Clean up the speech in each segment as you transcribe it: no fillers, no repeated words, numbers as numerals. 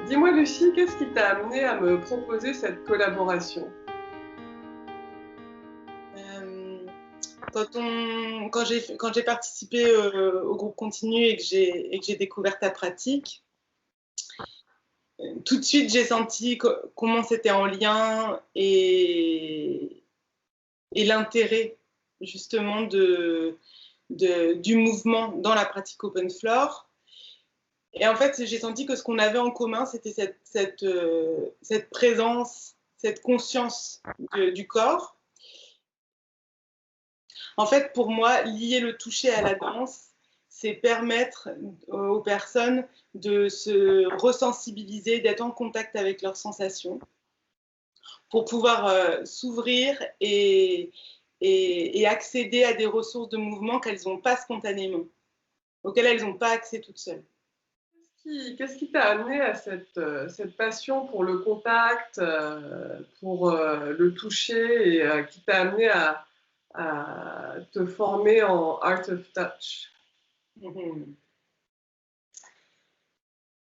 Dis-moi, Lucie, qu'est-ce qui t'a amené à me proposer cette collaboration? Euh, quand j'ai participé au groupe continu et que j'ai découvert ta pratique, tout de suite j'ai senti comment c'était en lien et l'intérêt justement du mouvement dans la pratique open floor. Et en fait, j'ai senti que ce qu'on avait en commun, c'était cette présence, cette conscience du corps. En fait, pour moi, lier le toucher à la danse, c'est permettre aux personnes de se ressensibiliser, d'être en contact avec leurs sensations, pour pouvoir s'ouvrir et accéder à des ressources de mouvement qu'elles n'ont pas spontanément, auxquelles elles n'ont pas accès toutes seules. Qu'est-ce qui t'a amené à cette passion pour le contact, pour le toucher et qui t'a amené à te former en Art of Touch? Mmh.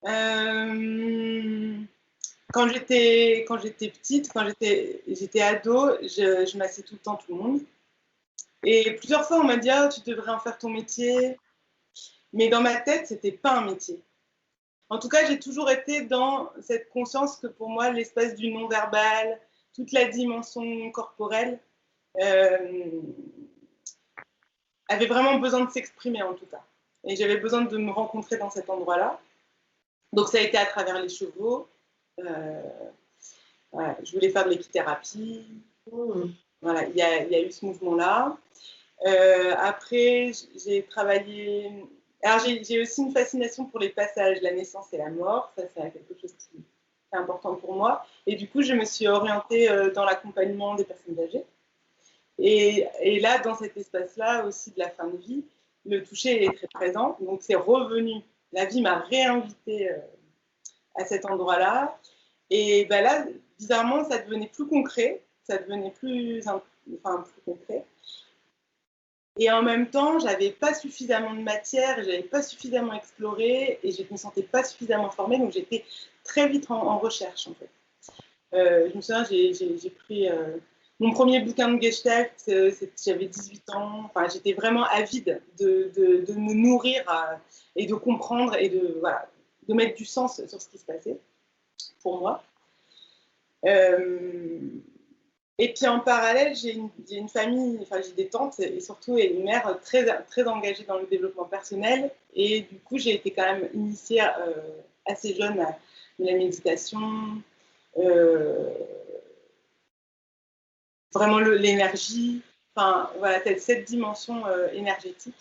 Euh, quand j'étais petite, j'étais ado, je massais tout le temps tout le monde. Et plusieurs fois, on m'a dit ah, tu devrais en faire ton métier. Mais dans ma tête, c'était pas un métier. En tout cas, j'ai toujours été dans cette conscience que pour moi, l'espace du non-verbal, toute la dimension corporelle, avait vraiment besoin de s'exprimer en tout cas. Et j'avais besoin de me rencontrer dans cet endroit-là. Donc ça a été à travers les chevaux. Voilà, je voulais faire de l'équithérapie. Voilà, il y a eu ce mouvement-là. Après, j'ai travaillé. Alors, j'ai aussi une fascination pour les passages, la naissance et la mort. Ça, c'est quelque chose qui est important pour moi. Et du coup, je me suis orientée dans l'accompagnement des personnes âgées. Et là, dans cet espace-là aussi de la fin de vie, le toucher est très présent. Donc, c'est revenu. La vie m'a réinvitée à cet endroit-là. Et ben là, bizarrement, ça devenait plus concret. Ça devenait plus concret. Et en même temps, j'avais pas suffisamment de matière, j'avais pas suffisamment exploré et je ne me sentais pas suffisamment formée, donc j'étais très vite en recherche en fait. Je me souviens, j'ai pris mon premier bouquin de Gestalt, j'avais 18 ans, enfin, j'étais vraiment avide de me nourrir et de comprendre et voilà, de mettre du sens sur ce qui se passait pour moi. Et puis en parallèle, j'ai une famille, enfin j'ai des tantes et surtout une mère très, très engagée dans le développement personnel. Et du coup, j'ai été quand même initiée assez jeune à la méditation, vraiment l'énergie, enfin voilà, cette dimension énergétique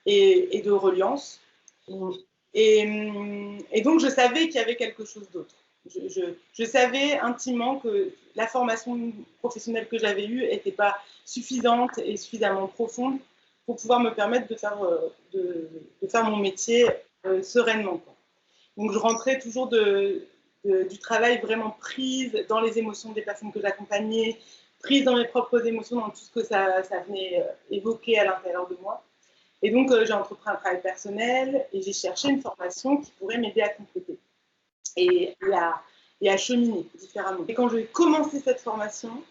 et de reliance. Et donc, je savais qu'il y avait quelque chose d'autre. Je savais intimement que la formation professionnelle que j'avais eue n'était pas suffisante et suffisamment profonde pour pouvoir me permettre de faire mon métier sereinement, quoi. Donc, je rentrais toujours du travail vraiment prise dans les émotions des personnes que j'accompagnais, prise dans mes propres émotions, dans tout ce que ça venait évoquer à l'intérieur de moi. Et donc, j'ai entrepris un travail personnel et j'ai cherché une formation qui pourrait m'aider à compléter et à cheminer différemment. Et quand j'ai commencé cette formation,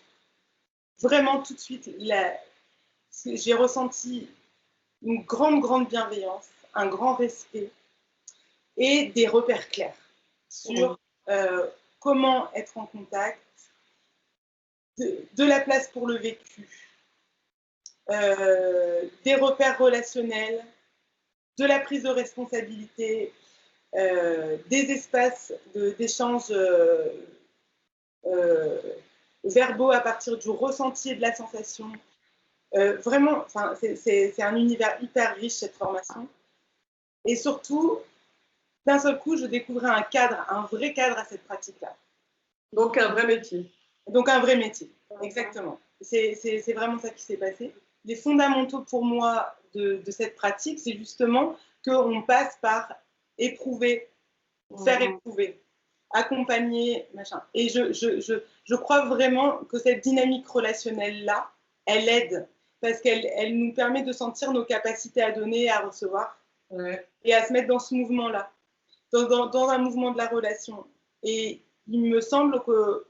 vraiment tout de suite, j'ai ressenti une grande, grande bienveillance, un grand respect et des repères clairs sur comment être en contact, de la place pour le vécu, des repères relationnels, de la prise de responsabilité, des espaces d'échange verbaux à partir du ressenti et de la sensation. Vraiment, c'est un univers hyper riche, cette formation. Et surtout, d'un seul coup, je découvrais un cadre, un vrai cadre à cette pratique-là. Donc, un vrai métier. Donc, un vrai métier, exactement. C'est vraiment ça qui s'est passé. Les fondamentaux pour moi de cette pratique, c'est justement qu'on passe par éprouver, faire éprouver, accompagner, machin. Et je crois vraiment que cette dynamique relationnelle-là, elle aide, parce qu'elle nous permet de sentir nos capacités à donner et à recevoir, et à se mettre dans ce mouvement-là. dans un mouvement de la relation. Et il me semble que,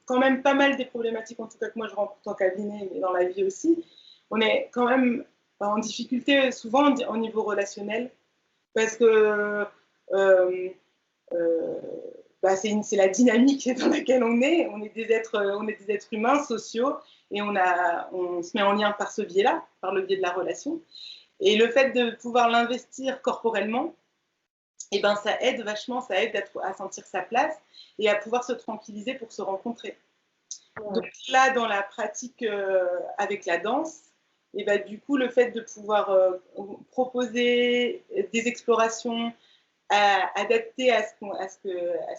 quand même pas mal des problématiques, en tout cas que moi je rencontre en cabinet, mais dans la vie aussi, on est quand même en difficulté souvent au niveau relationnel, parce que c'est la dynamique dans laquelle on est des êtres humains sociaux, et on se met en lien par ce biais-là, par le biais de la relation. Et le fait de pouvoir l'investir corporellement, et ben ça aide vachement, ça aide à sentir sa place et à pouvoir se tranquilliser pour se rencontrer. Ouais. Donc là, dans la pratique avec la danse, et ben, du coup, le fait de pouvoir proposer des explorations adaptées à ce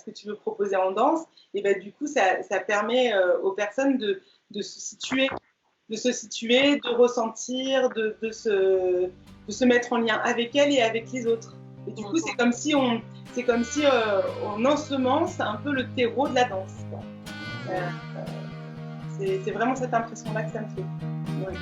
que tu veux proposer en danse, et ben, du coup, ça permet aux personnes de se situer, de ressentir, de se mettre en lien avec elles et avec les autres. Et du coup, c'est comme si on ensemence un peu le terreau de la danse, quoi. C'est vraiment cette impression-là que ça me fait. Ouais.